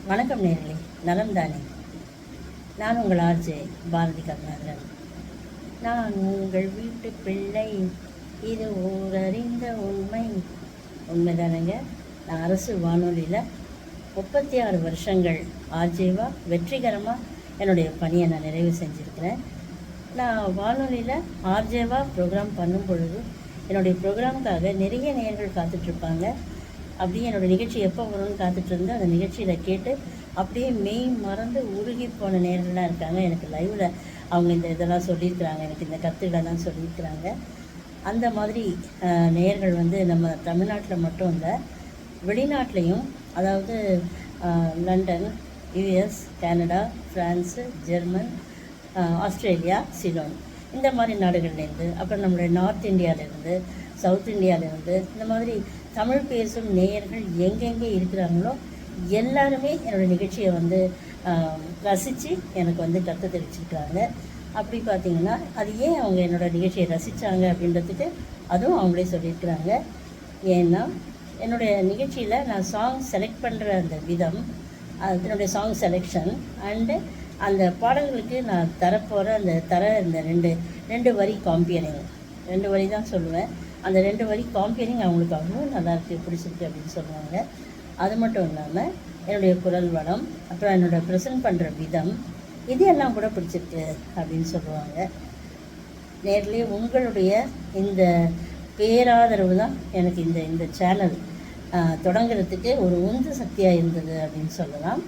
வணக்கம் நேர்களே, நலம் தானே? நான் உங்கள் ஆர்ஜே பாரதி கருணாகரன். நான் உங்கள் வீட்டு பிள்ளை, இது ஊரறிந்த உண்மை. உண்மைதானங்க. நான் அரசு வானொலியில் 36 வருஷங்கள் ஆர்ஜேவாக வெற்றிகரமாக என்னுடைய பணியை நான் நிறைவு செஞ்சுருக்கிறேன். நான் வானொலியில் ஆர்ஜேவாக ப்ரோக்ராம் பண்ணும் பொழுது என்னுடைய ப்ரோக்ராமுக்காக நிறைய நேயர்கள் காத்துட்ருப்பாங்க. அப்படியே என்னோடய நிகழ்ச்சி எப்போ வரும்னு காத்துட்ருந்து அந்த நிகழ்ச்சியில் கேட்டு அப்படியே மெய் மறந்து உருகி போன நேர்கள்லாம் இருக்காங்க. எனக்கு லைவில் அவங்க இந்த இதெல்லாம் சொல்லியிருக்கிறாங்க, எனக்கு இந்த கருத்துக்களெல்லாம் சொல்லியிருக்கிறாங்க. அந்த மாதிரி நேயர்கள் வந்து நம்ம தமிழ்நாட்டில் மட்டும் இல்லை, வெளிநாட்டிலையும், அதாவது London, US, Canada, France, German, Australia, Ceylon, இந்த மாதிரி நாடுகள்லேருந்து, அப்புறம் நம்மளுடைய நார்த் இந்தியாவிலேருந்து, சவுத் இந்தியாவிலேருந்து, இந்த மாதிரி தமிழ் பேசும் நேயர்கள் எங்கெங்கே இருக்கிறாங்களோ எல்லாருமே என்னோடய நிகழ்ச்சியை வந்து ரசித்து எனக்கு வந்து கருத்து தெரிவிச்சிருக்கிறாங்க. அப்படி பார்த்திங்கன்னா அது ஏன் அவங்க என்னோடய நிகழ்ச்சியை ரசித்தாங்க அப்படின்றதுக்கு அதுவும் அவங்களே சொல்லியிருக்கிறாங்க. ஏன்னா என்னுடைய நிகழ்ச்சியில் நான் சாங் செலக்ட் பண்ணுற அந்த விதம், என்னுடைய சாங் செலெக்ஷன் அண்டு அந்த பாடல்களுக்கு நான் தரப்போகிற இந்த ரெண்டு வரி காம்பியரிங், 2 வரி தான் சொல்லுவேன். அந்த 2 வரி காம்பியரிங் அவங்களுக்கு அவ்வளோ நல்லாயிருக்கு, பிடிச்சிருக்கு அப்படின்னு சொல்லுவாங்க. அது மட்டும் இல்லாமல் என்னுடைய குரல் வளம், அப்புறம் என்னோடய ப்ரெசென்ட் பண்ணுற விதம், இது எல்லாம் கூட பிடிச்சிருக்கு அப்படின்னு சொல்லுவாங்க. நேர்லேயே உங்களுடைய இந்த பேராதரவு தான் எனக்கு இந்த சேனல் தொடங்குறதுக்கு ஒரு உந்து சக்தியாக இருந்தது அப்படின்னு சொல்லலாம்.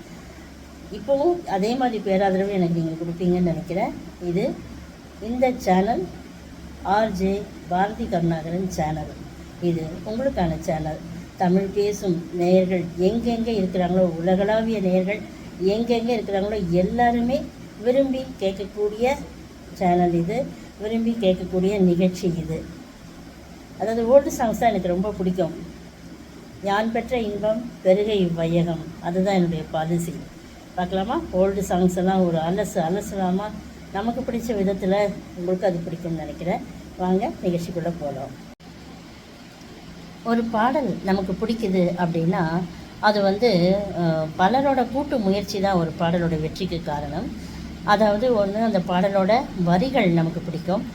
இப்போவும் அதே மாதிரி பேராதரவு எனக்கு நீங்கள் கொடுப்பீங்கன்னு நினைக்கிறேன். இந்த channel RJ Bharathi Karunakaran channel. இது உங்களுக்கான சேனல். தமிழ் பேசும் நேயர்கள் எங்கெங்கே இருக்கிறாங்களோ, உலகளாவிய நேயர்கள் எங்கெங்கே இருக்கிறாங்களோ எல்லாருமே விரும்பி கேட்கக்கூடிய சேனல் இது, விரும்பி கேட்கக்கூடிய நிகழ்ச்சி இது. அதாவது ஓல்டு சாங்ஸ் தான் எனக்கு ரொம்ப பிடிக்கும். யான் பெற்ற இன்பம் பெருக இவ்வையகம், அதுதான் என்னுடைய பாலிசி. பார்க்கலாமா? ஓல்டு சாங்ஸ் எல்லாம் ஒரு அலசலாமா? நமக்கு பிடிச்ச விதத்தில் உங்களுக்கு அது பிடிக்கும்னு நினைக்கிறேன். வாங்க நிகழ்ச்சிக்குள்ளே போகலாம். ஒரு பாடல் நமக்கு பிடிக்குது அப்படின்னா அது வந்து பலரோட கூட்டு முயற்சி தான் ஒரு பாடலோட வெற்றிக்கு காரணம். அதாவது ஒன்று, அந்த பாடலோட வரிகள் நமக்கு பிடிக்கும்,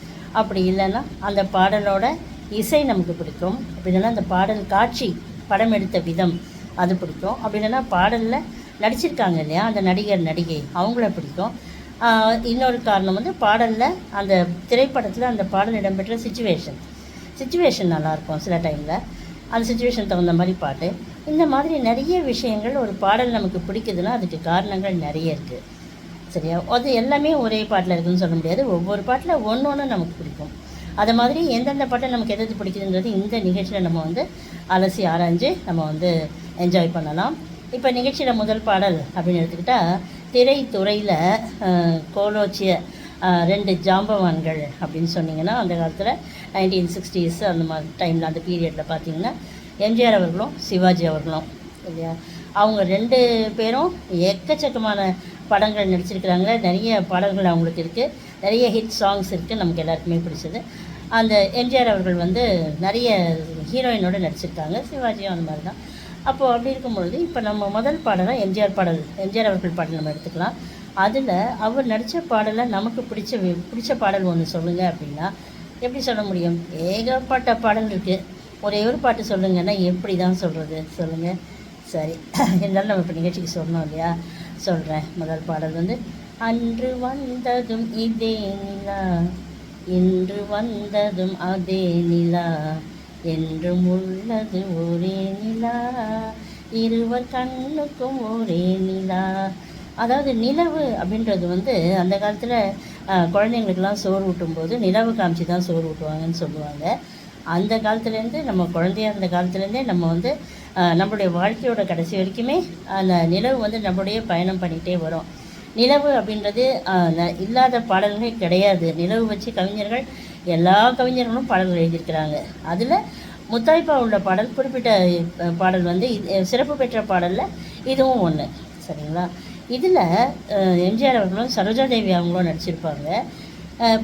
அப்படி இல்லைன்னா அந்த பாடலோட இசை நமக்கு பிடிக்கும், அப்படி இல்லைன்னா அந்த பாடல் காட்சி படம் எடுத்த விதம் அது பிடிக்கும், அப்படி இல்லைன்னா பாடலில் நடிச்சிருக்காங்க இல்லையா அந்த நடிகர் நடிகை அவங்கள பிடிக்கும். இன்னொரு காரணம் வந்து பாடலில் அந்த திரைப்படத்தில் அந்த பாடல் இடம்பெற்ற சுச்சுவேஷன் நல்லாயிருக்கும். சில டைமில் அந்த சுச்சுவேஷன் தகுந்த மாதிரி பாட்டு, இந்த மாதிரி நிறைய விஷயங்கள் ஒரு பாடல் நமக்கு பிடிக்குதுன்னா அதுக்கு காரணங்கள் நிறைய இருக்குது. சரியா? அது எல்லாமே ஒரே பாட்டில் இருக்குதுன்னு சொல்ல முடியாது. ஒவ்வொரு பாட்டில் ஒன்று நமக்கு பிடிக்கும். அது மாதிரி எந்தெந்த பாட்டில் நமக்கு எது பிடிக்குதுன்றது இந்த நிகழ்ச்சியில் நம்ம வந்து அலசி ஆராய்ஞ்சு நம்ம வந்து என்ஜாய் பண்ணலாம். இப்போ நிகழ்ச்சியில் முதல் பாடல் அப்படின்னு எடுத்துக்கிட்டால், திரைத்துறையில் கோலோச்சிய 2 ஜாம்பவான்கள் அப்படின்னு சொன்னிங்கன்னா, அந்த காலத்தில் 1960s அந்த மாதிரி டைமில், அந்த பீரியடில் பார்த்திங்கன்னா எம்ஜிஆர் அவர்களும் சிவாஜி அவர்களும் இல்லையா, அவங்க 2 பேரும் எக்கச்சக்கமான படங்கள் நடிச்சிருக்கிறாங்க. நிறைய பாடல்கள் அவங்களுக்கு இருக்குது, நிறைய ஹிட் சாங்ஸ் இருக்குது, நமக்கு எல்லாருக்குமே பிடிச்சது. அந்த எம்ஜிஆர் அவர்கள் வந்து நிறைய ஹீரோயினோடு நடிச்சிருக்காங்க, சிவாஜியும் அந்த மாதிரி தான். அப்போது அப்படி இருக்கும்பொழுது இப்போ நம்ம முதல் பாடலாக எம்ஜிஆர் அவர்கள் பாடல் நம்ம எடுத்துக்கலாம். அதில் அவர் நடித்த பாடலை நமக்கு பிடிச்ச பாடல் ஒன்று சொல்லுங்கள் அப்படின்னா எப்படி சொல்ல முடியும்? ஏகப்பட்ட பாடல் இருக்குது. ஒரே ஒரு பாட்டு சொல்லுங்கன்னா எப்படி தான் சொல்கிறது சொல்லுங்கள்? சரி, இருந்தாலும் நம்ம இப்போ நிகழ்ச்சிக்கு சொல்லணும் இல்லையா, சொல்கிறேன். முதல் பாடல் வந்து, அன்று வந்ததும் இதே நிலா, இன்று வந்ததும் அதே நிலா, என்றும் உள்ளது ஒரே நிலா, இருவர் கண்ணுக்கும் ஒரே நிலா. அதாவது நிலவு அப்படின்றது வந்து அந்த காலத்தில் குழந்தைங்களுக்கெல்லாம் சோறு ஊட்டும்போது நிலவு காமிச்சு தான் சோறு ஊட்டுவாங்கன்னு சொல்லுவாங்க. அந்த காலத்துலேருந்து நம்ம குழந்தையாக இருந்த காலத்துலேருந்தே நம்ம வந்து நம்மளுடைய வாழ்க்கையோட கடைசி வரைக்குமே அந்த நிலவு வந்து நம்மளுடைய பயணம் பண்ணிகிட்டே வரும். நிலவு அப்படின்றது இல்லாத பாடல்களே கிடையாது. நிலவு வச்சு கவிஞர்கள், எல்லா கவிஞர்களும் பாடல்கள் எழுதியிருக்கிறாங்க. அதில் முத்தாய்ப்பா உள்ள பாடல், குறிப்பிட்ட பாடல் வந்து சிறப்பு பெற்ற பாடலில் இதுவும் ஒன்று. சரிங்களா? இதில் எம்ஜிஆர் அவர்களும் சரோஜாதேவி அவங்களும் நடிச்சிருப்பாங்க.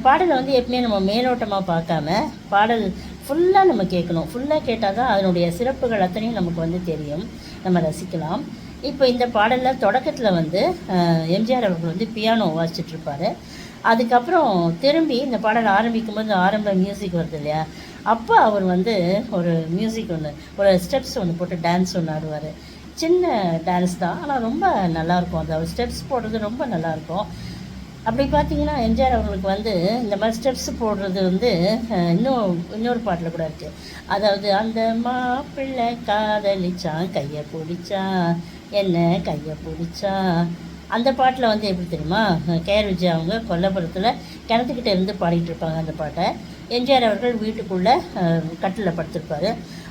பாடலை வந்து எப்பவுமே நம்ம மேலோட்டமாக பார்க்காம பாடல் ஃபுல்லாக நம்ம கேட்கணும். ஃபுல்லாக கேட்டால் தான் அதனுடைய சிறப்புகள் அத்தனையும் நமக்கு வந்து தெரியும், நம்ம ரசிக்கலாம். இப்போ இந்த பாடலில் தொடக்கத்தில் வந்து எம்ஜிஆர் அவர்கள் வந்து பியானோ வாசிச்சுட்ருப்பார். அதுக்கப்புறம் திரும்பி இந்த பாடல் ஆரம்பிக்கும்போது ஆரம்ப மியூசிக் வருது இல்லையா, அப்போ அவர் வந்து ஒரு மியூசிக் ஒன்று, ஒரு ஸ்டெப்ஸ் ஒன்று போட்டு டான்ஸ் ஒன்று ஆடுவார். சின்ன டான்ஸ் தான், ஆனால் ரொம்ப நல்லாயிருக்கும். அது அவர் ஸ்டெப்ஸ் போடுறது ரொம்ப நல்லாயிருக்கும். அப்படி பார்த்தீங்கன்னா எம்ஜிஆர் அவர்களுக்கு வந்து இந்த மாதிரி ஸ்டெப்ஸ் போடுறது வந்து இன்னொரு பாட்டில் கூட இருக்குது. அதாவது அந்த மாப்பிள்ளை காதலிச்சான் கையை பிடிச்சான் என்ன கையை பிடிச்சான், அந்த பாட்டில் வந்து எப்படி தெரியுமா, கேஆர் விஜயா அவங்க கொல்லப்புறத்தில் கிணத்துக்கிட்ட இருந்து பாடிட்டு இருப்பாங்க அந்த பாட்டை. எம்ஜிஆர் அவர்கள் வீட்டுக்குள்ளே கட்டிலில் படுத்திருப்பார்.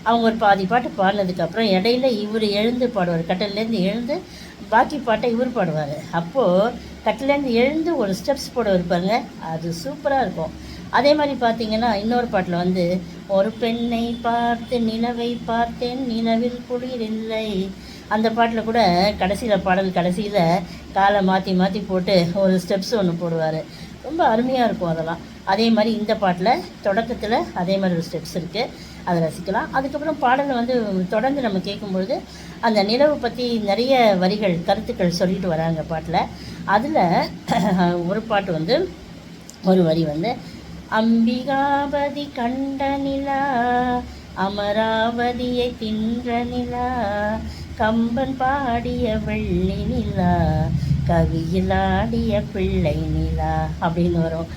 அவங்க ஒரு பாதி பாட்டு பாடினதுக்கப்புறம் இடையில இவர் எழுந்து பாடுவார், கட்டிலேருந்து எழுந்து பாக்கி பாட்டை இவர் பாடுவார். அப்போது கட்டிலேருந்து எழுந்து ஒரு ஸ்டெப்ஸ் போட இருப்பாங்க, அது சூப்பராக இருக்கும். அதே மாதிரி பார்த்தீங்கன்னா இன்னொரு பாட்டில் வந்து ஒரு பெண்ணை பார்த்து நிலவை பார்த்தேன் நிலவில் குளிரில்லை, அந்த பாட்டில் கூட பாடல் கடைசியில் காலை மாற்றி மாற்றி போட்டு ஒரு ஸ்டெப்ஸ் ஒன்று போடுவார். ரொம்ப அருமையாக இருக்கும் அதெல்லாம். அதே மாதிரி இந்த பாட்டில் தொடக்கத்தில் அதே மாதிரி ஒரு ஸ்டெப்ஸ் இருக்குது, அதை ரசிக்கலாம். அதுக்கப்புறம் பாடலை வந்து தொடர்ந்து நம்ம கேட்கும்பொழுது அந்த நிலவு பற்றி நிறைய வரிகள் கருத்துக்கள் சொல்லிட்டு வராங்க பாட்டில். அதில் ஒரு பாட்டு வந்து ஒரு வரி வந்து அம்பிகாபதி கண்ட நிலா அமராவதியை தின்ற நிலா கம்பன் பாடிய வெள்ளி நிலா கவியில் ஆடிய பிள்ளை நிலா அப்படின்னு வரும்.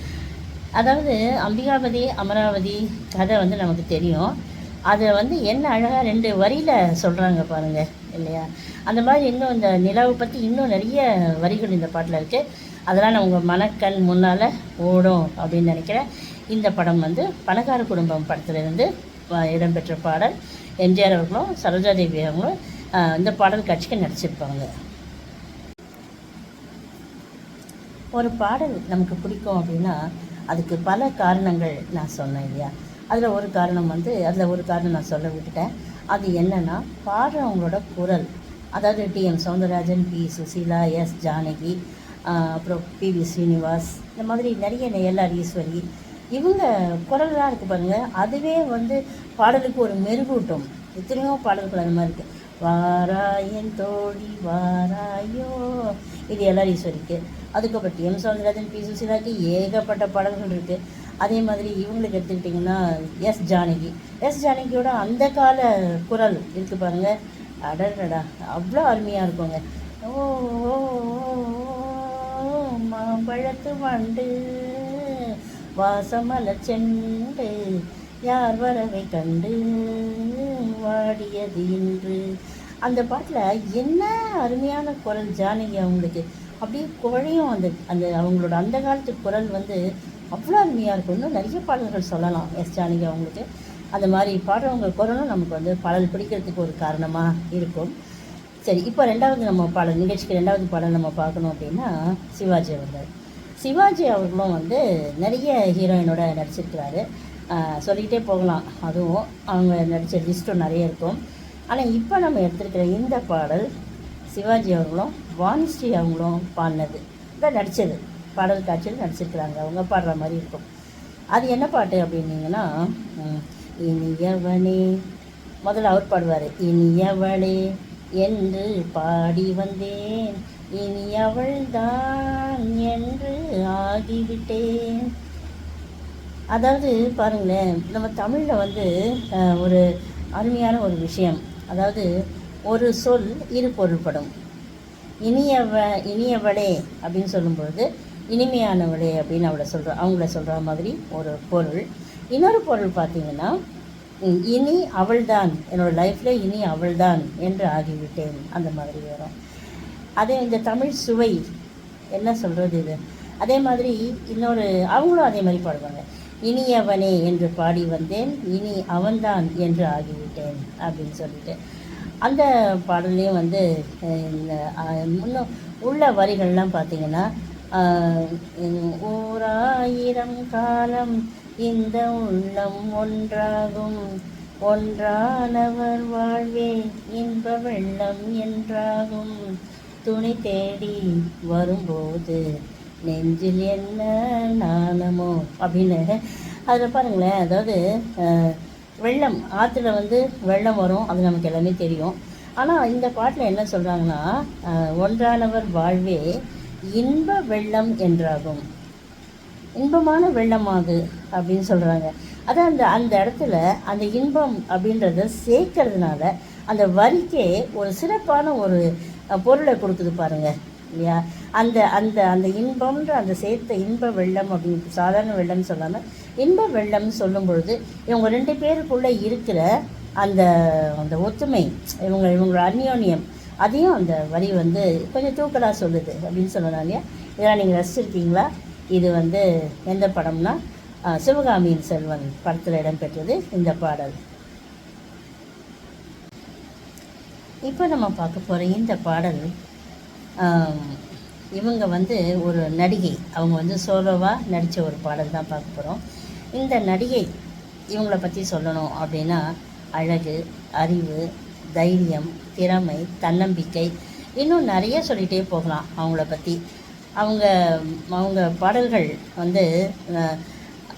அதாவது அம்பிகாபதி அமராவதி கதை வந்து நமக்கு தெரியும். அதை வந்து என்ன அழகாக 2 வரியில் சொல்கிறாங்க பாருங்கள் இல்லையா. அந்த மாதிரி இன்னும் இந்த நிலாவை பற்றி இன்னும் நிறைய வரிகள் இந்த பாட்டில் இருக்குது. அதெல்லாம் நான் உங்கள் மனக்கண் முன்னால் ஓடும் அப்படின்னு நினைக்கிறேன். இந்த படம் வந்து பணக்கார குடும்பம் படத்துலேருந்து இடம்பெற்ற பாடல். எம்ஜிஆர் அவர்களும் சரோஜாதேவி அவங்களும் இந்த பாடல் காட்சிக்கு நடிச்சிருப்பாங்க. ஒரு பாடல் நமக்கு பிடிக்கும் அப்படின்னா அதுக்கு பல காரணங்கள் நான் சொன்னேன் இல்லையா. அதில் ஒரு காரணம் நான் சொல்ல விட்டுட்டேன். அது என்னென்னா பாடுறவங்களோட குரல். அதாவது TM Soundararajan, P Susheela, S Janaki, அப்புறம் பிவி ஸ்ரீனிவாஸ், இந்த மாதிரி நிறைய எல்ஆர் ஈஸ்வரி, இவங்க குரல்லாம் இருக்குது பாருங்கள். அதுவே வந்து பாடலுக்கு ஒரு மெருகூட்டும். எத்தனையோ பாடல்கள் அது மாதிரி இருக்குது. வாராயன் தோழி வாராயோ, இது எல்ஆர் ஈஸ்வரிக்கு. அதுக்கப்புறம் டிஎம் சௌந்தரராஜன், பி சுசீலாக்கு ஏகப்பட்ட பாடல்கள் இருக்குது. அதே மாதிரி இவங்களுக்கு எடுத்துக்கிட்டிங்கன்னா எஸ் ஜானகியோட அந்த கால குரல் இருக்குது பாருங்கள், அடடா அவ்வளோ அருமையாக இருக்குங்க. ஓ மாம்பழத்து வண்டு வாசமல செண்டு யார் வரவை கண்டு வாடியது இன்று, அந்த பாட்டில் என்ன அருமையான குரல் ஜானகி அவங்களுக்கு. அப்படியே குழையும் அந்த அந்த அவங்களோட அந்த காலத்து குரல் வந்து அவ்வளோ அருமையாக இருக்கும். இன்னும் நிறைய பாடல்கள் சொல்லலாம் எஸ் ஜானகி அவங்களுக்கு. அந்த மாதிரி பாடுறவங்க குரலும் நமக்கு வந்து பாடல் பிடிக்கிறதுக்கு ஒரு காரணமாக இருக்கும். சரி, இப்போ நிகழ்ச்சிக்கு 2வது பாடல் நம்ம பார்க்கணும் அப்படின்னா சிவாஜி அவர்களும் வந்து நிறைய ஹீரோயினோட நடிச்சிருக்கிறாரு. சொல்லிக்கிட்டே போகலாம், அதுவும் அவங்க நடித்த லிஸ்ட்டும் நிறைய இருக்கும். ஆனால் இப்போ நம்ம எடுத்துருக்கிற இந்த பாடல் சிவாஜி அவர்களும் வாணிஸ்ரீ அவங்களும் பாடினது இதான் நடித்தது. பாடல் காட்சியில் நடிச்சிருக்கிறாங்க, அவங்க பாடுற மாதிரி இருக்கும். அது என்ன பாட்டு அப்படின்னீங்கன்னா இனியவனே, முதல்ல அவர் பாடுவார். இனியவளே என்று பாடி வந்தேன் இனி அவள் தான் என்று ஆகிவிட்டேன். அதாவது பாருங்களேன், நம்ம தமிழில் வந்து ஒரு அருமையான ஒரு விஷயம். அதாவது ஒரு சொல் இரு பொருள்படும். இனியவளே அப்படின்னு சொல்லும்பொழுது இனிமையானவளே அப்படின்னு அவங்கள சொல்கிற மாதிரி ஒரு பொருள். இன்னொரு பொருள் பார்த்திங்கன்னா இனி அவள்தான், என்னோடய லைஃப்பில் இனி அவள்தான் என்று ஆகிவிட்டேன், அந்த மாதிரி வரும். அதே இந்த தமிழ் சுவை என்ன சொல்கிறது இது. அதே மாதிரி அவங்களும் அதே மாதிரி பாடுவாங்க. இனியவனே என்று பாடி வந்தேன் இனி அவன்தான் என்று ஆகிவிட்டேன் அப்படின்னு சொல்லிட்டு அந்த பாடல்லையும் வந்து இன்னும் உள்ள வரிகள்லாம் பார்த்திங்கன்னா 1000 காலம் இந்த உள்ளம் ஒன்றாகும் ஒன்றானவர் வாழ்வே இன்ப வெள்ளம் என்றாகும் துணி தேடி வரும்போது நெஞ்சில் என்ன நாணமோ அப்படின்னு அதில் பாருங்களேன். அதாவது வெள்ளம், ஆற்றுல வந்து வெள்ளம் வரும், அது நமக்கு எல்லாமே தெரியும். ஆனால் இந்த பாட்டில் என்ன சொல்கிறாங்கன்னா, ஒன்றானவர் வாழ்வே இன்ப வெள்ளம் என்றாகும், இன்பமான வெள்ளமாகு அப்படின்னு சொல்கிறாங்க. அதான் அந்த அந்த இடத்துல அந்த இன்பம் அப்படின்றத சேர்க்கறதுனால அந்த வரிக்கே ஒரு சிறப்பான ஒரு பொருளை கொடுக்குது பாருங்கள் இல்லையா. அந்த அந்த அந்த இன்பம்ன்ற அந்த சேர்த்த இன்ப வெள்ளம் அப்படின்னு சாதாரண வெள்ளம்னு சொல்லாமல் இன்ப வெள்ளம்னு சொல்லும் பொழுது இவங்க ரெண்டு பேருக்குள்ளே இருக்கிற அந்த அந்த ஒத்துமை, இவங்களோட அந்யோன்யம், அதையும் அந்த வரி வந்து கொஞ்சம் தூக்கலாக சொல்லுது அப்படின்னு சொல்லலாம் இல்லையா. இதெல்லாம் நீங்கள் ரசிச்சிருக்கீங்களா? இது வந்து எந்த படம்னா சிவகாமியின் செல்வன் படத்தில் இடம்பெற்றது இந்த பாடல். இப்போ நம்ம பார்க்க போகிற இந்த பாடல், இவங்க வந்து ஒரு நடிகை, அவங்க வந்து சோலோவாக நடித்த ஒரு பாடல் தான் பார்க்க போகிறோம். இந்த நடிகை இவங்கள பற்றி சொல்லணும் அப்படின்னா அழகு, அறிவு, தைரியம், திறமை, தன்னம்பிக்கை, இன்னும் நிறைய சொல்லிகிட்டே போகலாம் அவங்கள பற்றி. அவங்க அவங்க பாடல்கள் வந்து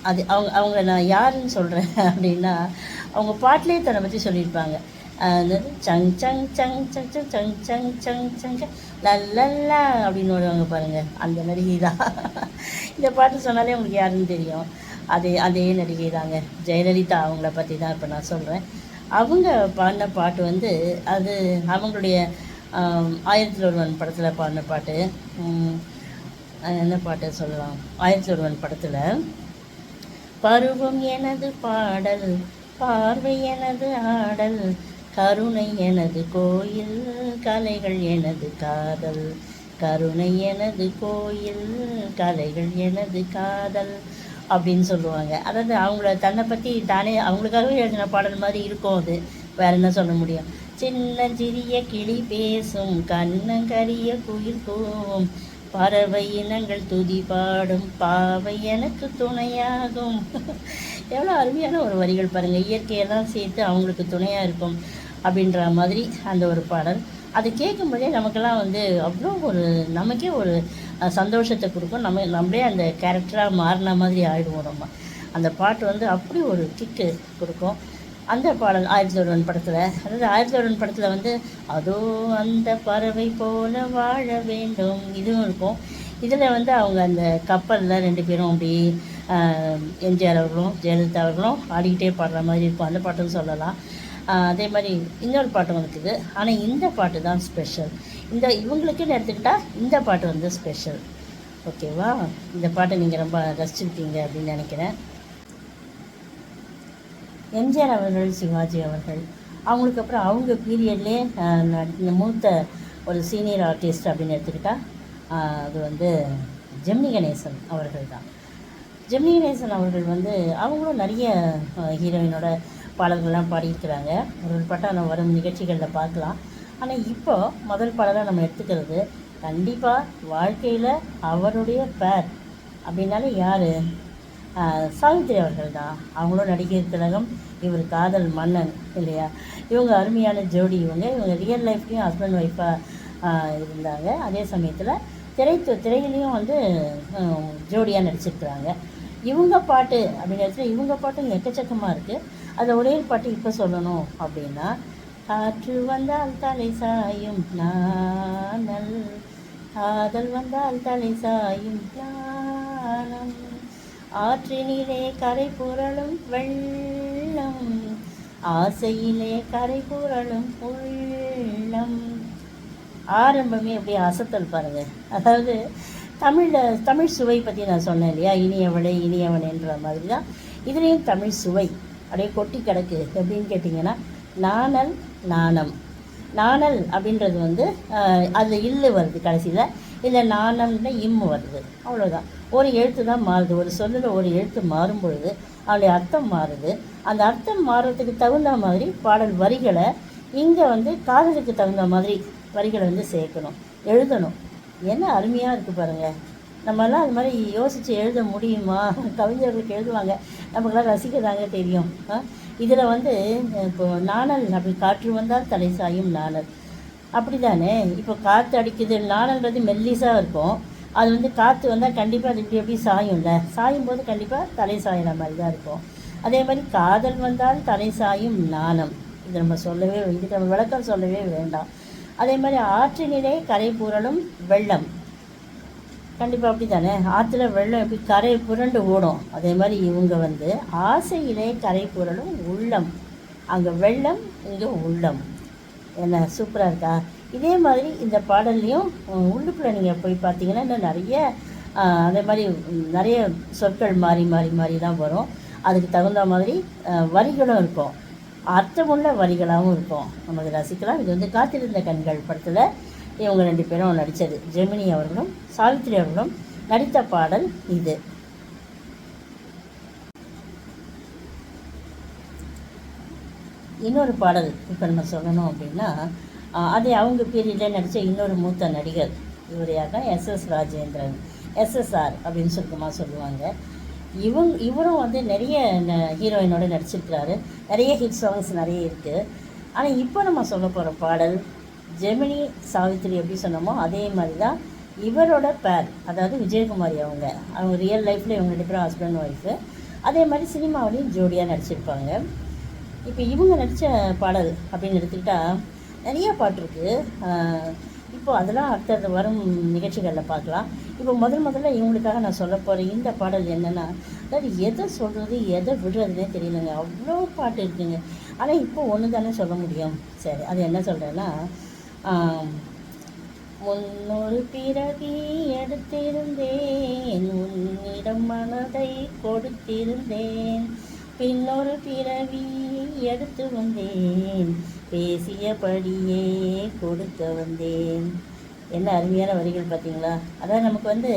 அது அவங்கள நான் யாருன்னு சொல்கிறேன் அப்படின்னா, அவங்க பாட்டிலே தன்னை பற்றி சொல்லியிருப்பாங்க. சங் சங் சங் சங் சங் சங் சங் சங் சங் சங் லல்லல்லா அப்படின்னு வருவாங்க பாருங்கள், அந்த நடிகை தான். இந்த பாட்டு சொன்னாலே உங்களுக்கு யாருன்னு தெரியும். அதே நடிகை தாங்க, ஜெயலலிதா. அவங்கள பற்றி தான் இப்போ நான் சொல்கிறேன். அவங்க பாடின பாட்டு வந்து அது அவங்களுடைய 1001 படத்தில் பாடின பாட்டு. என்ன பாட்டு சொல்லலாம், 1001 படத்தில் பருவம் எனது பாடல், பார்வை எனது ஆடல், கருணை எனது கோயில், கலைகள் எனது காதல், கருணை எனது கோயில், கலைகள் எனது காதல் அப்படின்னு சொல்லுவாங்க. அதாவது அவங்கள தன்னை பற்றி தானே அவங்களுக்காகவே எழுதின பாடல் மாதிரி இருக்கும். அது வேறு என்ன சொல்ல முடியும். சின்னஞ்சிறிய கிளி பேசும், கண்ணங்கரிய குயில் கூவும், பறவை இனங்கள் துதி பாடும், பாவை எனக்கு துணையாகும். எவ்வளோ அருமையான ஒரு வரிகள் பாருங்கள். இயற்கையெல்லாம் சேர்த்து அவங்களுக்கு துணையாக இருக்கும் அப்படின்ற மாதிரி அந்த ஒரு பாடல். அது கேட்கும்போதே நமக்கெல்லாம் வந்து அவ்வளோ ஒரு நமக்கே ஒரு சந்தோஷத்தை கொடுக்கும். நம்மளே அந்த கேரக்டராக மாறின மாதிரி ஆகிடுவோம். நம்ம அந்த பாட்டு வந்து அப்படி ஒரு கிக்கு கொடுக்கும். அந்த பாடல் 1001 படத்தில், அதாவது 1001 படத்தில் வந்து அதோ அந்த பறவை போல வாழ வேண்டும் இதுவும் இருக்கும். இதில் வந்து அவங்க அந்த கப்பலில் ரெண்டு பேரும் அப்படி எம்ஜிஆர் அவர்களும் ஜெயலலிதா அவர்களும் ஆடிக்கிட்டே பாடுற மாதிரி இருக்கும். அந்த பாட்டுன்னு சொல்லலாம். அதே மாதிரி இன்னொரு பாட்டும் இருக்குது. ஆனால் இந்த பாட்டு தான் ஸ்பெஷல். இவங்களுக்குன்னு எடுத்துக்கிட்டால் இந்த பாட்டு வந்து ஸ்பெஷல். ஓகேவா? இந்த பாட்டை நீங்கள் ரொம்ப ரசிச்சிருக்கீங்க அப்படின்னு நினைக்கிறேன். எம்ஜிஆர் அவர்கள், சிவாஜி அவர்கள், அவங்களுக்கு அப்புறம் அவங்க பீரியட்லேயே மூத்த ஒரு சீனியர் ஆர்டிஸ்ட் அப்படின்னு எடுத்துக்கிட்டால் அது வந்து ஜெமினி கணேசன் அவர்கள் தான். ஜெமினி கணேசன் அவர்கள் வந்து அவங்களும் நிறைய ஹீரோயினோட பாடல்கள்லாம் பாடியிருக்கிறாங்க. ஒரு பாட்டாக நம்ம வரும் நிகழ்ச்சிகளில் பார்க்கலாம். ஆனால் இப்போ முதல் பாடலாக நம்ம எடுத்துக்கிறது கண்டிப்பாக வாழ்க்கையில் அவருடைய பேர் அப்படின்னாலே யார்? சாவித்திரி அவர்கள் தான். அவங்களும் நடிகர் திலகம், இவர் காதல் மன்னன் இல்லையா. இவங்க அருமையான ஜோடி. இவங்க ரியல் லைஃப்லேயும் ஹஸ்பண்ட் ஒய்ஃபாக இருந்தாங்க. அதே சமயத்தில் திரையிலையும் வந்து ஜோடியாக நடிச்சிருக்கிறாங்க. இவங்க பாட்டு அப்படிங்கிறதுல இவங்க பாட்டும் எக்கச்சக்கமாக இருக்குது. அதில் ஒரே பாட்டு இப்போ சொல்லணும் அப்படின்னா, காற்று வந்தால் தலை சாயும் நானல், காதல் வந்தால் தலை சாயும் நாணம், ஆற்றினிலே கரை புரளும் வெள்ளம், ஆசையிலே கரை புரளும் உள்ளம். ஆரம்பமே அப்படியே அசத்தல் பாருங்கள். அதாவது தமிழ் சுவை பற்றி நான் சொன்னேன் இல்லையா, இனியவளே இனியவனேன்ற மாதிரி தான் இதுலேயும் தமிழ் சுவை அப்படியே கொட்டி கிடக்கு. எப்படின்னு கேட்டிங்கன்னா, நாணல் நாணம். நாணல் அப்படின்றது வந்து அதில் இல்லு வருது கடைசியில். இல்லை நாணம்னா இம்மு வருது, அவ்வளோதான். ஒரு எழுத்து தான் மாறுது. ஒரு சொல்லில் ஒரு எழுத்து மாறும் பொழுது அவளுடைய அர்த்தம் மாறுது. அந்த அர்த்தம் மாறுறதுக்கு தகுந்த மாதிரி பாடல் வரிகளை இங்கே வந்து காதலுக்கு தகுந்த மாதிரி வரிகளை வந்து சேர்க்கணும், எழுதணும். என்ன அருமையாக இருக்குது பாருங்கள். நம்மளாம் அது மாதிரி யோசித்து எழுத முடியுமா? கவிஞர்களுக்கு எழுதுவாங்க, நமக்கெல்லாம் ரசிக்க தாங்க தெரியும். இதில் வந்து இப்போ நாணல் அப்படி, காற்று வந்தால் தலை சாயும் நாணல் அப்படி தானே. இப்போ காற்று அடிக்குது, நாணல்ன்றது மெல்லிஸாக இருக்கும். அது வந்து காற்று வந்தால் கண்டிப்பாக அது இப்படி எப்படி சாயும்ல, சாயும் போது கண்டிப்பாக தலை சாயிற மாதிரி தான் இருக்கும். அதே மாதிரி காதல் வந்தால் தலை சாயும் நாணம், இது நம்ம இதுக்கு நம்ம விளக்கம் சொல்லவே வேண்டாம். அதே மாதிரி ஆற்றினிலே கரை புரளும் வெள்ளம், கண்டிப்பாக அப்படி தானே. ஆற்றுல வெள்ளம் எப்படி கரை புரண்டு ஓடும், அதே மாதிரி இவங்க வந்து ஆசையிலே கரை புரளும் உள்ளம், அங்கே வெள்ளம் இங்கே உள்ளம். என்ன சூப்பராக இருக்கா? இதே மாதிரி இந்த பாடல்லையும் உள்ளுக்குள்ளே நீங்கள் போய் பார்த்தீங்கன்னா இன்னும் நிறைய அதே மாதிரி நிறைய சொற்கள் மாறி மாறி மாறி தான் வரும். அதுக்கு தகுந்த மாதிரி வரிகளும் இருக்கும், அர்த்தமுள்ள வரிகளாகவும் இருக்கும். நம்ம அதை ரசிக்கலாம். இது வந்து காத்திருந்த கண்கள் படத்தில் இவங்க 2 பேரும் நடித்தது. ஜெமினி அவர்களும் சாவித்ரி அவர்களும் நடித்த பாடல் இது. இன்னொரு பாடல் இப்போ நம்ம சொல்லணும் அப்படின்னா, அதே அவங்க பீரியடில் நடித்த இன்னொரு மூத்த நடிகர் இவர் யாருன்னா எஸ்எஸ் ராஜேந்திரன், எஸ்எஸ்ஆர் அப்படின்னு சுருக்கமாக சொல்லுவாங்க. இவரும் வந்து நிறைய ஹீரோயினோட நடிச்சிருக்கிறாரு. நிறைய ஹிட் சாங்ஸ் நிறைய இருக்குது. ஆனால் இப்போ நம்ம சொல்ல போகிற பாடல் ஜெமினி சாவித்ரி எப்படி சொன்னோமோ அதே மாதிரி தான் இவரோட பேர், அதாவது விஜயகுமாரி. அவங்க ரியல் லைஃப்பில் இவங்க 2 பேரும் ஹஸ்பண்ட் ஒய்ஃபு. அதே மாதிரி சினிமாவிலையும் ஜோடியாக நடிச்சிருப்பாங்க. இப்போ இவங்க நடித்த பாடல் அப்படின்னு எடுத்துக்கிட்டால் நிறைய பாட்டு இருக்குது. இப்போ அதெல்லாம் அடுத்தது வரும் நிகழ்ச்சிகளில் பார்க்கலாம். இப்போ முதல்ல இவங்களுக்காக நான் சொல்ல போகிற இந்த பாடல் என்னென்னா, அதாவது எதை சொல்கிறது எதை விடுறதுனே தெரியலங்க, அவ்வளோ பாட்டு இருக்குங்க. ஆனால் இப்போ ஒன்று தானே சொல்ல முடியும். சரி, அது என்ன சொல்கிறேன்னா, முன்னொரு பிறவி எடுத்திருந்தேன், உன்னிடம் மனதை கொடுத்திருந்தேன், பின்னொரு பிறவி எடுத்து வந்தேன், பேசியபடியே கொடுக்க வந்தேன். என்ன அருமையான வரிகள் பார்த்தீங்களா? அதாவது நமக்கு வந்து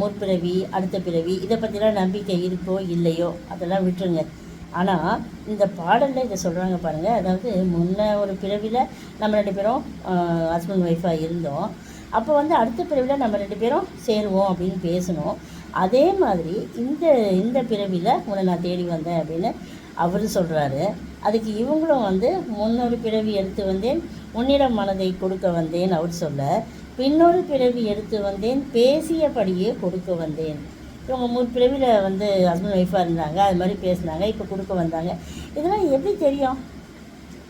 முற்பிறவி அடுத்த பிறவி இதை பற்றிலாம் நம்பிக்கை இருக்கோ இல்லையோ அதெல்லாம் விட்டுருங்க. ஆனால் இந்த பாடலில் இதை சொல்கிறாங்க பாருங்கள். அதாவது முன்ன ஒரு பிறவியில் நம்ம 2 பேரும் ஹஸ்பண்ட் ஒய்ஃபாக இருந்தோம். அப்போ வந்து அடுத்த பிறவியில் நம்ம 2 பேரும் சேருவோம் அப்படின்னு பேசணும். அதே மாதிரி இந்த பிறவியில் உன்னை நான் தேடி வந்தேன் அப்படின்னு அவர் சொல்கிறாரு. அதுக்கு இவங்களும் வந்து முன்னொரு பிறவி எடுத்து வந்தேன், உன்னிடம் மனதை கொடுக்க வந்தேன் அவர் சொல்ல, பின்னொரு பிறவி எடுத்து வந்தேன், பேசியபடியே கொடுக்க வந்தேன். இவங்க முற்பிறவியில் வந்து ஹஸ்பண்ட் ஒய்ஃபாக இருந்தாங்க, அது மாதிரி பேசினாங்க, இப்போ கொடுக்க வந்தாங்க. இதெல்லாம் எப்படி தெரியும்?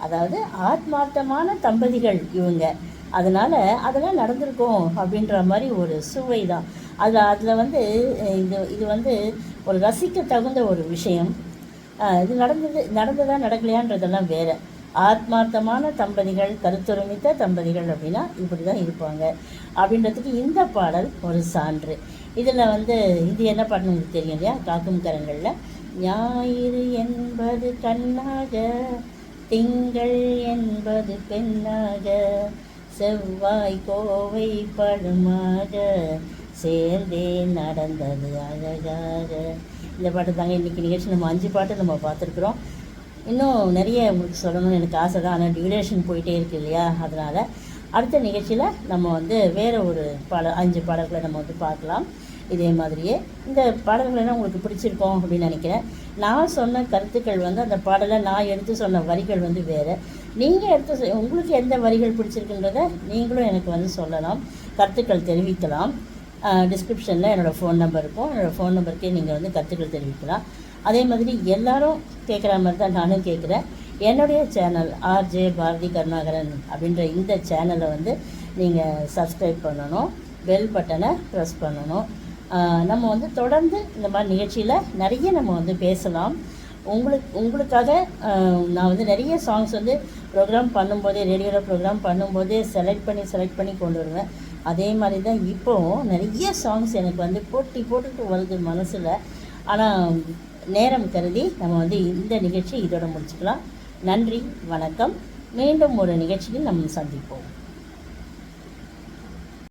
அதாவது ஆத்மார்த்தமான தம்பதிகள் இவங்க, அதனால் அதெல்லாம் நடந்திருக்கும் அப்படின்ற மாதிரி ஒரு சுவை தான் அதில் வந்து இது வந்து ஒரு ரசிக்க தகுந்த ஒரு விஷயம். இது நடந்ததா நடக்கலையான்றதெல்லாம் வேறு. ஆத்மார்த்தமான தம்பதிகள், கருத்துரிமித்த தம்பதிகள் அப்படின்னா இப்படி தான் இருப்பாங்க அப்படின்றதுக்கு இந்த பாடல் ஒரு சான்று. இதில் வந்து இது என்ன பாடல் உங்களுக்கு தெரியும் இல்லையா? காக்கும் கரங்களில் ஞாயிறு என்பது கண்ணாக, திங்கள் என்பது பெண்ணாக, செவ்வாய் கோவை பழமாக, சேர்ந்தே நடந்தது அழகாக. இந்த பாட்டு தாங்க இன்றைக்கி நிகழ்ச்சி. நம்ம 5 பாட்டு நம்ம பார்த்துருக்குறோம். இன்னும் நிறைய உங்களுக்கு சொல்லணும்னு எனக்கு ஆசை தான், ஆனால் டியூரேஷன் போயிட்டே இருக்குது இல்லையா? அதனால் அடுத்த நிகழ்ச்சியில் நம்ம வந்து வேறு ஒரு 5 பாடல்களை நம்ம வந்து பார்க்கலாம். இதே மாதிரியே இந்த பாடல்களெல்லாம் உங்களுக்கு பிடிச்சிருக்கோம் அப்படின்னு நினைக்கிறேன். நான் சொன்ன கருத்துக்கள் வந்து அந்த பாடலை நான் எடுத்து சொன்ன வரிகள் வந்து வேறு. நீங்கள் எடுத்து உங்களுக்கு எந்த வரிகள் பிடிச்சிருக்குன்றதை நீங்களும் எனக்கு வந்து சொல்லலாம், கருத்துக்கள் தெரிவிக்கலாம். டிஸ்கிரிப்ஷனில் என்னோடய ஃபோன் நம்பர் இருக்கும். என்னோடய ஃபோன் நம்பருக்கே நீங்கள் வந்து கருத்துக்கள் தெரிவிக்கலாம். அதே மாதிரி எல்லோரும் கேட்குற மாதிரி தான் நானும் கேட்குறேன். என்னுடைய சேனல் ஆர்ஜே பாரதி கருணாகரன் அப்படின்ற இந்த சேனலை வந்து நீங்கள் சப்ஸ்கிரைப் பண்ணணும், பெல் பட்டனை ப்ரெஸ் பண்ணணும். நம்ம வந்து தொடர்ந்து இந்த மாதிரி நிகழ்ச்சியில் நிறைய நம்ம வந்து பேசலாம். உங்களுக்காக நான் வந்து நிறைய சாங்ஸ் வந்து ப்ரோக்ராம் பண்ணும்போதே, ரேடியோவில் ப்ரோக்ராம் பண்ணும்போதே செலக்ட் பண்ணி கொண்டு வருவேன். அதே மாதிரி தான் இப்போவும் நிறைய சாங்ஸ் எனக்கு வந்து போட்டுட்டு வருது மனசில். ஆனால் நேரம் கருதி நம்ம வந்து இந்த நிகழ்ச்சி இதோட முடிச்சுக்கலாம். நன்றி, வணக்கம். மீண்டும் ஒரு நிகழ்ச்சியில் நம்ம சந்திப்போம்.